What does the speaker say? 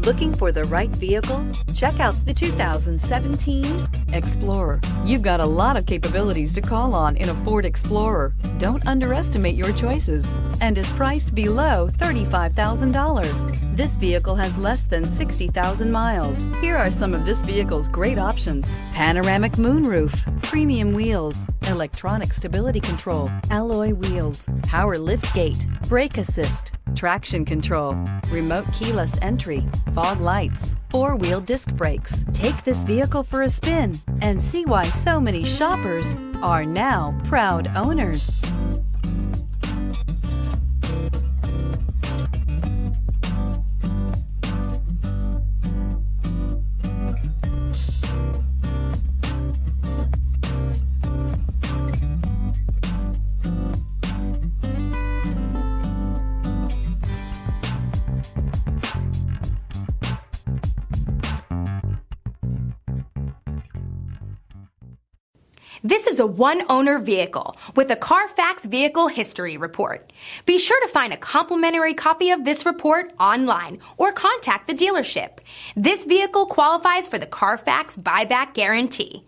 Looking for the right vehicle? Check out the 2017 Explorer. You've got a lot of capabilities to call on in a Ford Explorer. Don't underestimate your choices, and is priced below $35,000. This vehicle has less than 60,000 miles. Here are some of this vehicle's great options: panoramic moonroof, premium wheels, electronic stability control, alloy wheels, power liftgate, brake assist, traction control, remote keyless entry, fog lights, four-wheel disc brakes. Take this vehicle for a spin and see why so many shoppers are now proud owners. This is a one-owner vehicle with a CARFAX Vehicle History Report. Be sure to find a complimentary copy of this report online or contact the dealership. This vehicle qualifies for the CARFAX Buyback Guarantee.